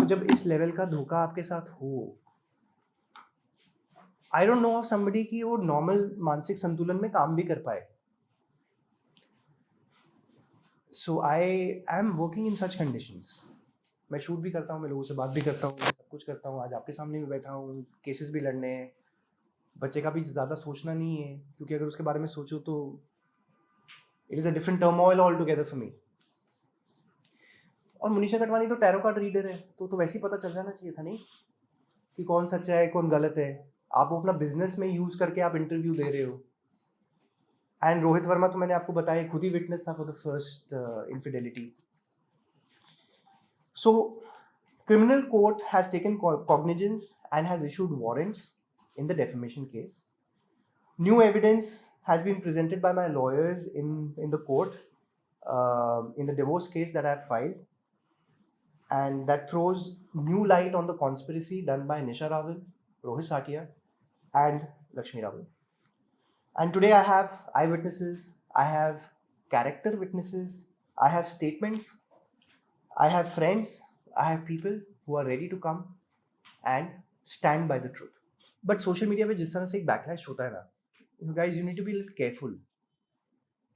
तो जब इस लेवल का धोखा आपके साथ हो, I don't know of somebody कि वो नॉर्मल मानसिक संतुलन में काम भी कर पाए. So I am working in such conditions. मैं शूट भी करता हूँ, मैं लोगों से बात भी करता हूँ, मैं सब कुछ करता हूँ. आज आपके सामने भी बैठा हूँ, केसेस भी लड़ने हैं. बच्चे का भी ज़्यादा सोचना नहीं है, क्योंकि अगर उसके बारे में सोचो तो it is a different turmoil all together for me. और मुनीषा कटवानी तो टैरो कार्ड रीडर है, तो वैसे ही पता चल जाना चाहिए था नहीं कि कौन सच्चा है कौन गलत है. आप वो अपना बिजनेस में यूज़ करके आप इंटरव्यू दे रहे हो. एंड रोहित वर्मा तो मैंने आपको बताया खुद ही विटनेस था for the first infidelity. So criminal court has taken cognizance and has issued warrants in the defamation case. New evidence has been presented by my lawyers in the court in the divorce case that I have filed, and that throws new light on the conspiracy done by Nisha Rawal, Rohit Satia, and Lakshmi Rawal. And today I have eyewitnesses, I have character witnesses, I have statements, I have friends, I have people who are ready to come and stand by the truth. But social media पे जिस तरह से एक backlash होता है ना, you guys you need to be a little careful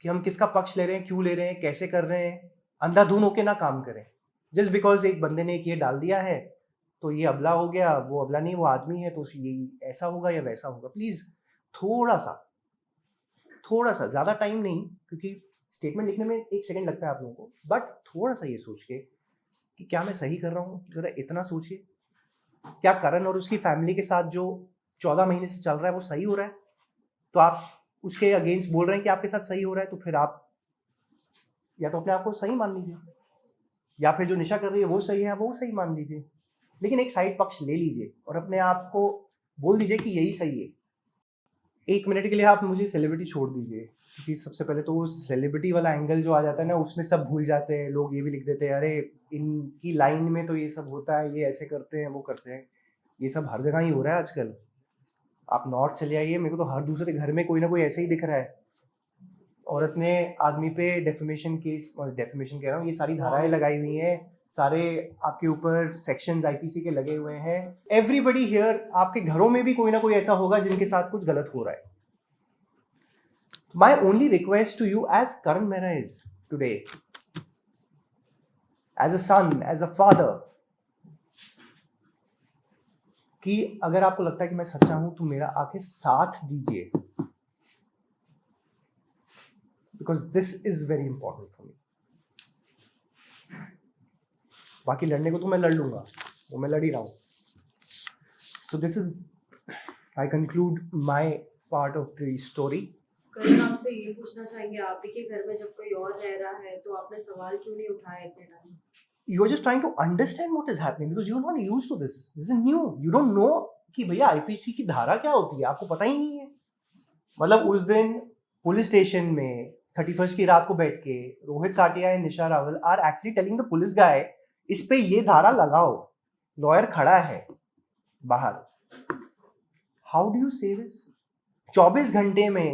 कि हम किसका पक्ष ले रहे हैं, क्यों ले रहे हैं, कैसे कर रहे हैं. अंधाधुन होके ना काम करें. जस्ट बिकॉज एक बंदे ने एक ये डाल दिया है तो ये अबला हो गया, वो अबला नहीं, वो आदमी है तो ये ऐसा होगा या वैसा होगा. प्लीज थोड़ा सा ज़्यादा टाइम नहीं, क्योंकि स्टेटमेंट लिखने में 1 सेकंड लगता है आप लोगों को, बट थोड़ा सा ये सोच के कि क्या मैं सही कर रहा हूँ, ज़रा इतना सोचिए. क्या करण और उसकी फैमिली के साथ जो 14 महीने से चल रहा है वो सही हो रहा है? तो आप उसके अगेंस्ट बोल रहे हैं कि आपके साथ सही हो रहा है, तो फिर आप या तो अपने आप को सही मान लीजिए, या फिर जो निशा कर रही है वो सही है, वो सही मान लीजिए. लेकिन एक साइड पक्ष ले लीजिए और अपने आप को बोल दीजिए कि यही सही है. 1 मिनट के लिए आप मुझे सेलिब्रिटी छोड़ दीजिए, क्योंकि सबसे पहले तो वो सेलिब्रिटी वाला एंगल जो आ जाता है ना, उसमें सब भूल जाते हैं लोग. ये भी लिख देते हैं अरे इनकी लाइन में तो ये सब होता है, ये ऐसे करते हैं, वो करते हैं. ये सब हर जगह ही हो रहा है आजकल. आप नॉर्थ चले आइए, मेरे को तो हर दूसरे घर में कोई ना कोई ऐसे ही दिख रहा है. औरत ने आदमी पे डेफेमेशन केस, और डेफेमेशन कह रहा हूँ, ये सारी धाराएं लगाई हुई हैं, सारे आपके ऊपर सेक्शंस आईपीसी के लगे हुए हैं. एवरीबडी हियर, आपके घरों में भी कोई ना कोई ऐसा होगा जिनके साथ कुछ गलत हो रहा है. My only request to you as Karan Mehra is today, as a son, as a father, कि अगर आपको लगता है कि मैं सच्चा हूं तो मेरा आके साथ दीजिए, because this is very important for me. बाकी लड़ने को तो मैं लड़ लूंगा, वो मैं लड़ ही रहा हूं. So this is, I conclude my part of the story. Karan, आपसे ये पूछना चाहेंगे, आप ही के घर में जब कोई और रह रहा है तो आपने सवाल क्यों नहीं उठाया इतने time? You are just trying to understand what is happening because you are not used to this. This is new. You don't know कि भैया आईपीसी की धारा क्या होती है, आपको पता ही नहीं है. मतलब उस दिन पुलिस स्टेशन में 31st की रात को बैठ के Rohit Sathiya and Nisha Rawal are actually telling the police guy, इस पे ये धारा लगाओ. लॉयर खड़ा है बाहर. How do you say this? 24 घंटे में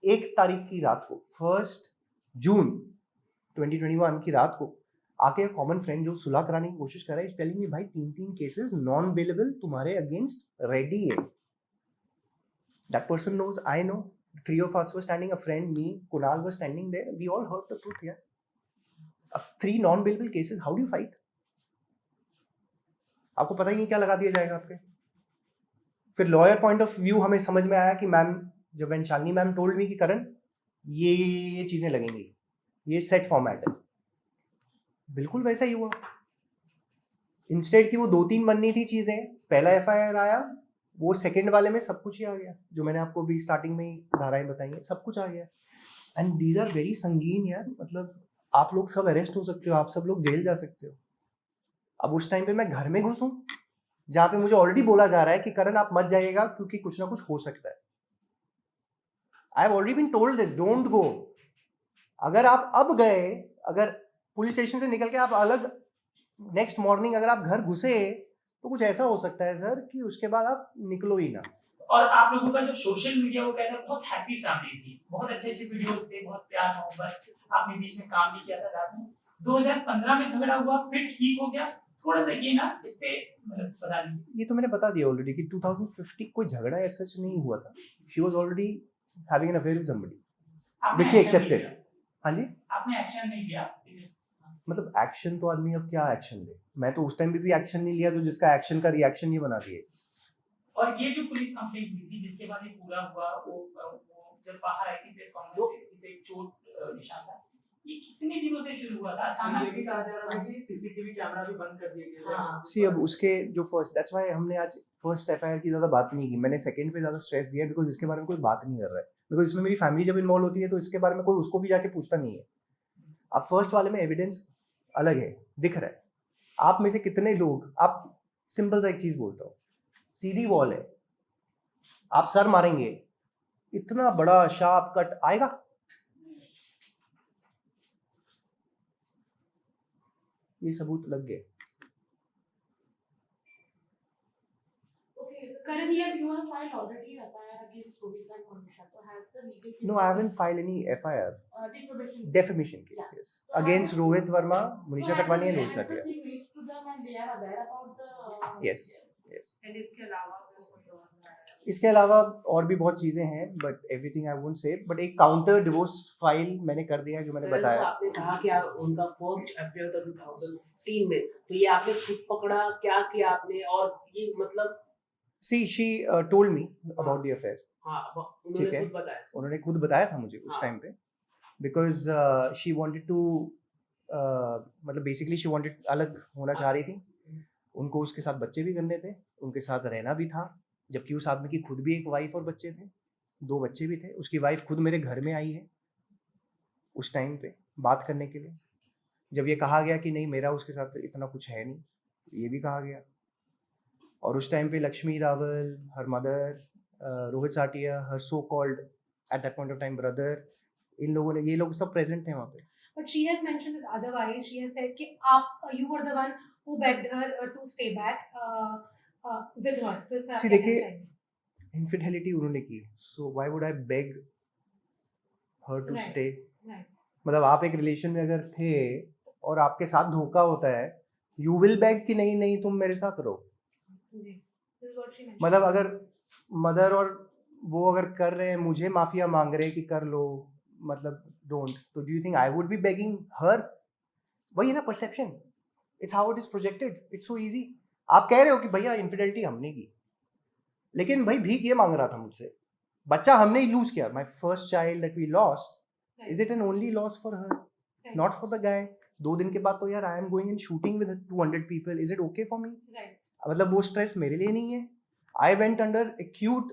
1 तारीख की रात को, 1 जून 2021 की रात को आके कॉमन फ्रेंड जो सुलह कराने की कोशिश कर रहा है, इज टेलिंग मी भाई 3 केसेस नॉन बेलेबल तुम्हारे अगेंस्ट रेडी है. That person knows, I know. 3 of us were standing, a friend, me, Kunal was standing there. We all heard the truth here. 3 non bailable cases, how do you fight? आपको पता ही नहीं क्या लगा दिया जाएगा आपके. फिर लॉयर पॉइंट ऑफ व्यू हमें समझ में आया कि मैम, जब शालिनी मैम टोल्ड मी कि करण ये चीजें लगेंगी, ये सेट फॉर्मेट है, बिल्कुल वैसा ही हुआ. इंस्टेड की वो 2-3 बननी थी चीजें, पहला एफआईआर आया, वो सेकंड वाले में सब कुछ ही आ गया, जो मैंने आपको भी स्टार्टिंग में ही धाराएं बताई हैं, सब कुछ आ गया. एंड दीज आर वेरी संगीन यार. मतलब आप लोग सब अरेस्ट हो सकते हो, आप सब लोग जेल जा सकते हो. अब उस टाइम पे मैं घर में घुसूं जहां पे मुझे ऑलरेडी बोला जा रहा है कि करण आप मत जाइएगा क्योंकि कुछ ना कुछ हो सकता है. I have already been told this, don't go. अगर आप अब गए, अगर पुलिस स्टेशन से निकल के आप अलग नेक्स्ट मॉर्निंग अगर आप घर घुसे तो कुछ ऐसा हो सकता है सर कि उसके बाद आप निकलो ही ना. और आप लोगों का जो सोशल मीडिया वो कहता है बहुत हैप्पी फैमिली थी, बहुत अच्छे वीडियोस थे, बहुत प्यार मोहब्बत, आपने बीच में काम भी किया था साथ में. 2015 में झगड़ा हुआ, फिर ठीक हो गया, थोड़ा सा ये ना इस पे मतलब बता दीजिए। ये तो मैंने बता दिया ऑलरेडी कि 2050 कोई झगड़ा ऐसा सच नहीं हुआ था. She was already having an affair with somebody आपने व्हिच ही action नहीं एक्सेप्टेड. लिया। हाँ जी. आपने एक्शन नहीं लिया। मतलब एक्शन तो आदमी अब क्या एक्शन ले. मैं तो उस टाइम पे भी एक्शन नहीं लिया, तो जिसका एक्शन का रिएक्शन ही बना दिए. और ये जो पुलिस कंप्लेंट हुई थी जिसके बाद ये पूरा हुआ, वो जब बाहर आई थी प्रेस कॉन्फ्रेंस पे चोट निशान था, ये कितने दिनों से शुरू हुआ था ये अचानक? भी कहा जा रहा था कि सीसीटीवी कैमरा भी बंद कर दिए गए हाँ। सी अब उसके जो फर्स्ट, दैट्स व्हाई हमने आज फर्स्ट एफआईआर की ज़्यादा बात नहीं की. मैंने सेकंड पे ज़्यादा स्ट्रेस दिया बिकॉज इसके बारे में कोई बात नहीं कर रहा है. बिकॉज इसमें मेरी फैमिली जब इन्वॉल्व होती है तो इसके बारे में कोई उसको भी जाके पूछता नहीं है. अब फर्स्ट वाले में एविडेंस अलग है, दिख रहा है. आप में से कितने लोग, आप सिंपल सा एक चीज़ बोलता हूँ, सीधी वॉल है, आप सर मारेंगे, इतना बड़ा शार्प कट आएगा? ये सबूत लग गए. Okay, Karan, you have filed already FIR against Rohit and Monisha. So has the legal No, I haven't filed any FIR. defamation. Defamation case, yes. Against Rohit Verma, Monisha Katwani and Rohit Satia. Everything reached to them and they are aware about the. Yes, yes. And इसके अलावा कोई और है? इसके अलावा और भी बहुत चीज़ें हैं, but everything I won't say. But एक काउंटर डिवोर्स फाइल मैंने कर दिया है, जो मैंने पहले तो बताया. आपने कहा कि आप उनका फर्स्ट अफेयर था 2015 में, तो ये आपने खुद पकड़ा, क्या किया आपने, और ये मतलब see she told me about the affair. हाँ ठीक उन्होंने है. खुद बताया। उन्होंने खुद बताया था मुझे उस हाँ। टाइम पे, बिकॉज शी वांटेड टू, मतलब बेसिकली शी वांटेड, अलग होना चाह रही थी. उनको उसके साथ बच्चे भी करने थे, उनके साथ रहना भी था, जबकि उस आदमी की खुद भी एक वाइफ और बच्चे थे, 2 बच्चे भी थे. उसकी वाइफ खुद मेरे घर में आई है उस टाइम पे बात करने के लिए. जब ये कहा गया कि नहीं मेरा उसके साथ इतना कुछ है नहीं, तो ये भी कहा गया. और उस टाइम पे Lakshmi Rawal, her mother, Rohit Sathiya, her so called at that point of time brother, इन लोगों ने, ये लोग सब प्रेजेंट थे वहाँ पे. But she has mentioned it otherwise. She has said कि आप you were the one who begged her to stay back with her. तो इसमें आप See, क्या देखिए, कहना चाहेंगे? इनफिडेलिटी उन्होंने की, so why would I beg her to Right. Stay. Right. मतलब आप एक रिलेशन में अगर थे और आपके साथ धोखा होता है, यू विल बेग कि नहीं नहीं तुम मेरे साथ रहो. जी. This is what she mentioned. मतलब अगर मदर और वो अगर कर रहे हैं, मुझे माफिया मांग रहे हैं कि कर लो, मतलब डोंट, तो do you think I would be begging her? वही है ना perception. It's how it is projected. It's so easy. आप कह रहे हो कि भैया इनफिडेलिटी हमने की, लेकिन भाई भीख ये मांग रहा था मुझसे. बच्चा हमने ही लूज किया. My first child that we lost, Right. Is it an only loss for her, Right. Not for the guy? 2 दिन के बाद तो यार I am going and shooting with 200 people. Is it okay for me? Right. मतलब वो stress मेरे लिए नहीं है. I went under acute,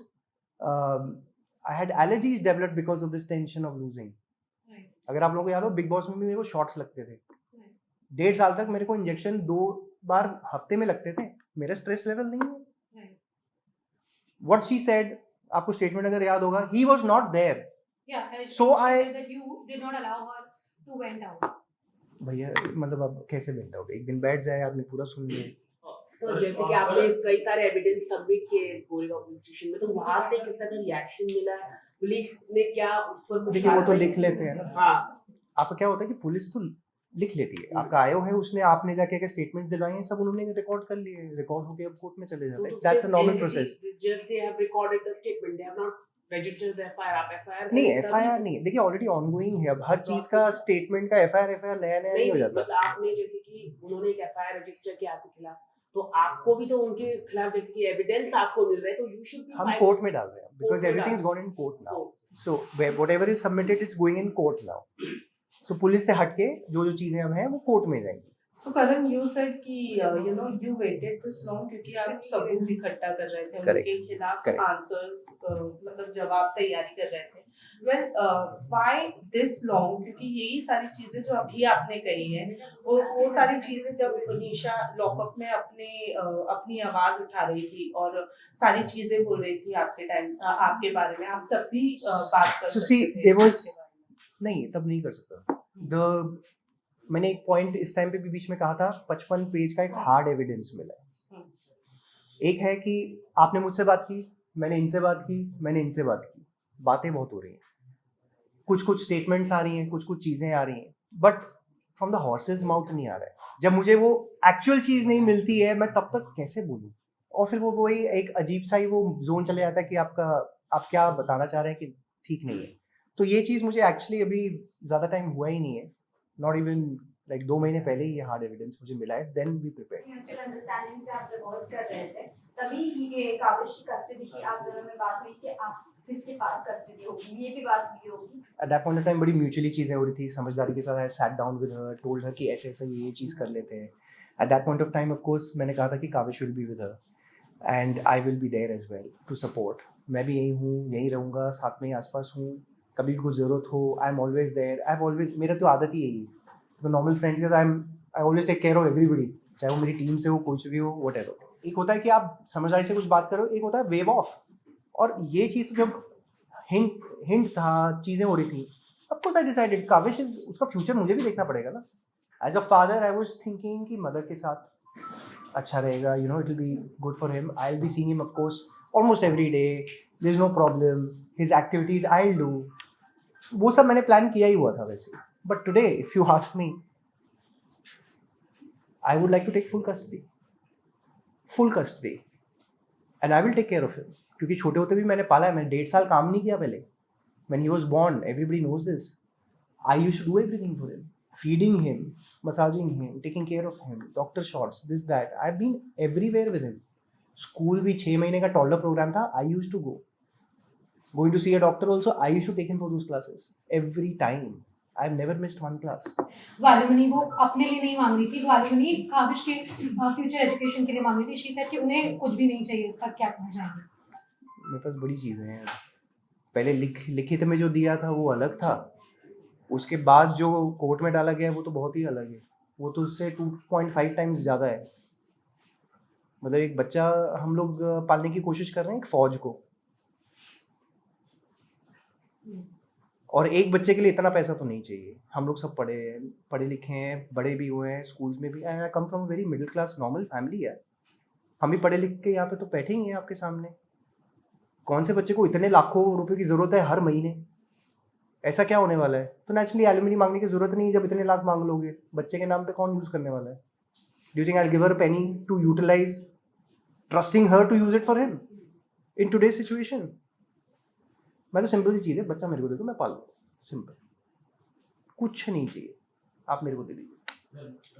I had allergies developed because of this tension of losing. Right. अगर आप लोगों को याद हो, बिग बॉस में भी मेरे को शॉट्स लगते थे. Right. 1.5 साल तक मेरे को इंजेक्शन 2 बार हफ्ते में लगते थे. मेरा स्ट्रेस लेवल नहीं है. Right. व्हाट शी सेड, आपको स्टेटमेंट अगर याद होगा, he was not there. Yeah. So she I- said that you did not allow her to went out. भैया मतलब अब कैसे मिलता हो, एक दिन बैठ जाए आदमी पूरा सुन ले. तो जैसे कि आपने कई सारे एविडेंस सबमिट किए गोरेगांव पुलिस स्टेशन में, तो वहां से किस तरह का रिएक्शन मिला, पुलिस ने क्या उस पर कुछ देखिए वो तो कार्रवाई लिख की? लेते हैं ना. हाँ आपका क्या होता है कि पुलिस तो लिख लेती है. आपका आयो है, उसने आपने जाके के स्टेटमेंट दिलवाए हैं, सब उन्होंने रिकॉर्ड कर लिए, रिकॉर्ड होके अब कोर्ट में चले जाता है. That's a normal process. Just they have recorded the statement, they have not registered the FIR. आप एफआईआर नहीं, एफआईआर नहीं है. देखिए ऑलरेडी ऑनगोइंग है. अब हर चीज का स्टेटमेंट का एफआईआर नया नहीं हो जाता. मतलब आपने जैसे कि उन्होंने एक एफआईआर रजिस्टर किया आपके खिलाफ, तो आपको भी तो उनके खिलाफ जैसे कि एविडेंस आपको मिल रहा है, तो यू शुड बी हम कोर्ट में डाल रहे हैं बिकॉज में एवरीथिंग इज डाल gone in court now. So whatever is submitted it's going in court now. So police से हटके जो जो चीजें अब हैं वो कोर्ट में जाएंगी. So Karan, you said कि you waited this long क्योंकि आप सबूत इकट्ठा कर रहे थे, Correct. उनके खिलाफ Correct. आंसर्स मतलब जवाब तैयारी कर रहे थे. Well, why this long? क्योंकि यही सारी चीजें जो अभी आपने कही है, वो सारी चीजें जब निशा लॉकअप में अपनी आवाज उठा रही थी और सारी चीजें बोल रही थी आपके टाइम आपके बारे में, आप तब भी बात कर So सकते see, थे there was- इसके बारे में. नहीं, तब नहीं कर सकता. मैंने एक पॉइंट इस टाइम पे भी बीच में कहा था, 55 पेज का एक हार्ड एविडेंस मिला है. एक है कि आपने मुझसे बात की, मैंने इनसे बात की, मैंने इनसे बात की. बातें बहुत हो रही हैं, कुछ कुछ स्टेटमेंट्स आ रही हैं, कुछ कुछ चीज़ें आ रही हैं, but from the horse's mouth नहीं आ रहा है. जब मुझे वो एक्चुअल चीज़ नहीं मिलती है मैं तब तक कैसे बोलूँ? और फिर वो वही एक अजीब सा ही वो ज़ोन चले जाता है कि आप क्या बताना चाह रहे हैं कि ठीक नहीं है। तो ये चीज़ मुझे एक्चुअली अभी ज़्यादा टाइम हुआ ही नहीं है, नॉट इवन लाइक 2 महीने पहले ही ये हार्ड एविडेंस मुझे मिला है, then we prepared. Mutual understanding से आप डिवोर्स कर रहे थे, तभी ये काबिश की कस्टडी की आप दोनों में बात हुई कि आप किसके पास कस्टडी होगी, ये भी बात हुई होगी। At that point of time बड़ी म्यूचुअली चीज़ें हो रही थी, समझदारी के साथ I sat down with her, told her कि ऐसे-ऐसे ये चीज़ कर लेते हैं। At that point of time of course मैंने कहा था कि Kavish will be with her and I will be there as well to support. मैं भी यहीं हूँ, यहीं रहूँगा, साथ में ही आस-पास हूँ, कभी भी कोई ज़रूरत हो I am always there. I have always, मेरा तो आदत ही यही है, तो नॉर्मल फ्रेंड्स के साथ I always take care of everybody, चाहे वो मेरी टीम से हो, कुछ भी हो, व्हाटएवर। एक होता है कि आप समझदारी से कुछ बात करो, एक होता है वेव ऑफ। और ये चीज़ तो जब हिंट था, चीज़ें हो रही थी, of course I decided Kavish is, उसका फ्यूचर मुझे भी देखना पड़ेगा ना। As a father I was thinking कि मदर के साथ अच्छा रहेगा, you know it will be good for him, I will be seeing him of course almost every day, there is no problem, his activities I will do, वो सब मैंने plan किया ही हुआ था वैसे। But today if you ask me, I would like to take full custody and I will take care of him, क्योंकि छोटे होते भी मैंने पाला है, मैंने 1.5 साल काम नहीं किया पहले। When he was born, everybody knows this. I used to do everything for him, feeding him, massaging him, taking care of him, doctor shots, this that. I've been everywhere with him. School भी 6 महीने का toddler program था, I used to go. Going to see a doctor also, I used to take him for those classes every time. I've never missed one class. वालिमनी वो अपने लिए नहीं मांग रही थी, वालिमनी काविश के फ्यूचर एजुकेशन के लिए मांग रही थी। शी सेड कि उन्हें कुछ भी नहीं चाहिए, इसका क्या कहना चाहेंगे? मेरे पास बड़ी चीज़ें हैं। पहले लिखित में जो दिया था वो अलग था, उसके बाद जो कोर्ट में डाला गया है वो तो बहुत ही अलग है, वो तो उससे 2.5 टाइम्स ज़्यादा है। मतलब एक बच्चा हम लोग पालने की कोशिश कर रहे हैं एक फ़ौज को, और एक बच्चे के लिए इतना पैसा तो नहीं चाहिए। हम लोग सब पढ़े लिखे हैं, बड़े भी हुए हैं, स्कूल्स में भी। I come from very middle class normal family है, हम भी पढ़े लिख के यहाँ पे तो बैठे ही हैं आपके सामने। कौन से बच्चे को इतने लाखों रुपए की ज़रूरत है हर महीने? ऐसा क्या होने वाला है? तो नेचुरली एलिमनी मांगने की ज़रूरत नहीं है। जब इतने लाख मांग लोगे, बच्चे के नाम पे कौन यूज़ करने वाला है? Do you think I will give her penny to utilize, trusting her to use it for him in today's situation? मैं तो सिंपल सी चीज़ है, बच्चा मेरे को दे दो, मैं पाल लूँ, सिंपल, कुछ नहीं चाहिए, आप मेरे को दे दीजिए।